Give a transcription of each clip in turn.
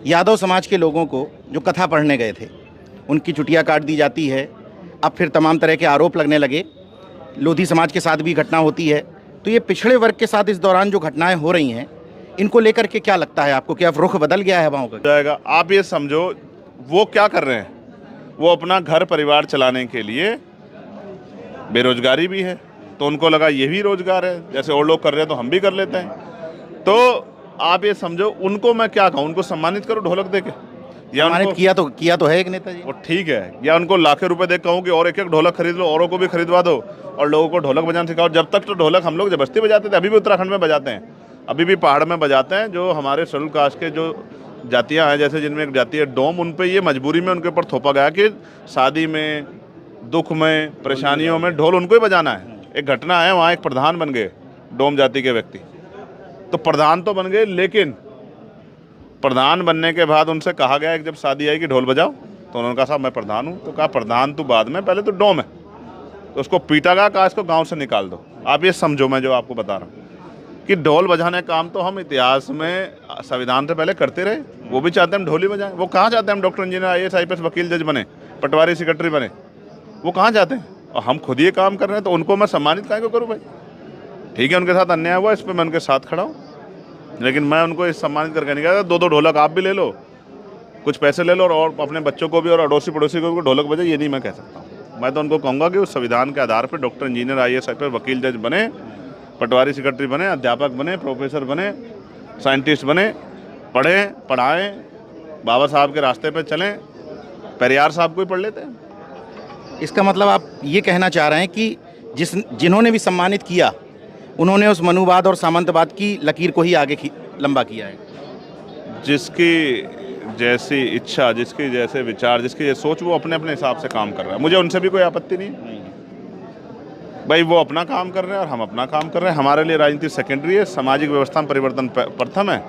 यादव समाज के लोगों को जो कथा पढ़ने गए थे उनकी चुटिया काट दी जाती है। अब फिर तमाम तरह के आरोप लगने लगे। लोधी समाज के साथ भी घटना होती है। तो ये पिछड़े वर्ग के साथ इस दौरान जो घटनाएं हो रही हैं, इनको लेकर के क्या लगता है आपको? क्या रुख बदल गया है हवाओं का? जाएगा। आप ये समझो वो क्या कर रहे हैं, वो अपना घर परिवार चलाने के लिए, बेरोजगारी भी है तो उनको लगा ये भी रोजगार है, जैसे और लोग कर रहे हैं तो हम भी कर लेते हैं। तो आप ये समझो, उनको मैं क्या कहूँ, उनको सम्मानित करो ढोलक देके, या सम्मानित किया तो है एक नेताजी। वो ठीक है, या उनको लाखों रुपए दे कहूँ कि और एक एक ढोलक खरीद लो, औरों को भी खरीदवा दो और लोगों को ढोलक बजाना सिखाओ। जब तक तो ढोलक हम लोग जबरदस्ती बजाते थे, अभी भी उत्तराखंड में बजाते हैं, अभी भी पहाड़ में बजाते हैं। जो हमारे शेड्यूल कास्ट के जो जातियाँ हैं, जैसे जिनमें एक जाति है डोम, उन पर ये मजबूरी में उनके ऊपर थोपा गया कि शादी में, दुख में, परेशानियों में ढोल उनको ही बजाना है। एक घटना है, वहाँ एक प्रधान बन गए डोम जाति के व्यक्ति, तो प्रधान तो बन गए, लेकिन प्रधान बनने के बाद उनसे कहा गया कि जब शादी आई कि ढोल बजाओ, तो उन्होंने कहा साहब मैं प्रधान हूँ। तो कहा प्रधान तू बाद में, पहले तो डोम है। तो उसको पीटा गया, कहा इसको गांव से निकाल दो। आप ये समझो मैं जो आपको बता रहा हूँ कि ढोल बजाने का काम तो हम इतिहास में संविधान से पहले करते रहे। वो भी चाहते हैं हम ढोल ही बजाएं। वो कहाँ चाहते हैं हम डॉक्टर, इंजीनियर, IAS, IPS, वकील, जज बने, पटवारी, सेक्रेटरी बने? वो कहाँ चाहते हैं? और हम खुद ये काम कर रहे हैं, तो उनको मैं सम्मानित काहे को करूँ भाई? ठीक है, उनके साथ अन्याय हुआ, इस पर मैं उनके साथ खड़ा हूँ, लेकिन मैं उनको इस सम्मानित करके नहीं कहता दो ढोलक आप भी ले लो, कुछ पैसे ले लो और अपने बच्चों को भी और अड़ोसी पड़ोसी को भी ढोलक बजाए, ये नहीं मैं कह सकता हूँ। मैं तो उनको कहूँगा कि उस संविधान के आधार पर डॉक्टर, इंजीनियर, IAS, IPS, वकील, जज बने, पटवारी, सेक्रेटरी बने, अध्यापक बने, प्रोफेसर बने, साइंटिस्ट बने, पढ़ें, पढ़ाएँ, बाबा साहब के रास्ते पर चलें। पेरियार साहब को ही पढ़ लेते हैं। इसका मतलब आप ये कहना चाह रहे हैं कि जिन्होंने भी सम्मानित किया, उन्होंने उस मनुवाद और सामंतवाद की लकीर को ही आगे लंबा किया है। जिसकी जैसी इच्छा, जिसकी जैसे विचार, जिसकी जैसी सोच, वो अपने अपने हिसाब से काम कर रहा है। मुझे उनसे भी कोई आपत्ति नहीं भाई, वो अपना काम कर रहे हैं और हम अपना काम कर रहे हैं। हमारे लिए राजनीति सेकेंडरी है, सामाजिक व्यवस्था में परिवर्तन प्रथम है,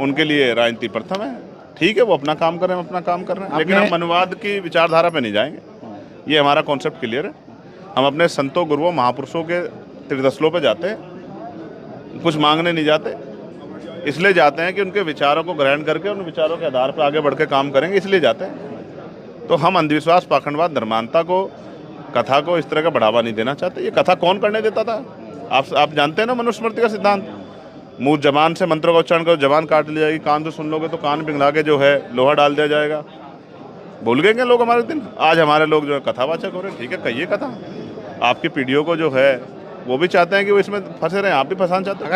उनके लिए राजनीति प्रथम है। ठीक है, वो अपना काम कर रहे हैं, हम अपना काम कर रहे हैं, लेकिन हम मनुवाद की विचारधारा पे नहीं जाएंगे। ये हमारा कॉन्सेप्ट क्लियर है। हम अपने संतों, गुरुओं, महापुरुषों के त्रिदशलों पे जाते हैं, कुछ मांगने नहीं जाते। इसलिए जाते हैं कि उनके विचारों को ग्रहण करके उन विचारों के आधार पर आगे बढ़ के काम करेंगे, इसलिए जाते हैं। तो हम अंधविश्वास, पाखंडवाद, धर्मांधता को, कथा को इस तरह का बढ़ावा नहीं देना चाहते। ये कथा कौन करने देता था? आप जानते हैं ना मनुस्मृति का सिद्धांत, मुँह जबान से मंत्रों का उच्चारण करो, जबान काट ली जाएगी, कान से सुन लोगे तो कान पिघला के जो है लोहा डाल दिया जाएगा। भूल गए क्या लोग हमारे दिन? आज हमारे लोग जो है कथावाचक हो रहे हैं। ठीक है, कहिए कथा। आपकी पीढ़ियों को जो है वो भी चाहते हैं कि वो इसमें फंसे रहें, आप भी फंसाना चाहते हैं।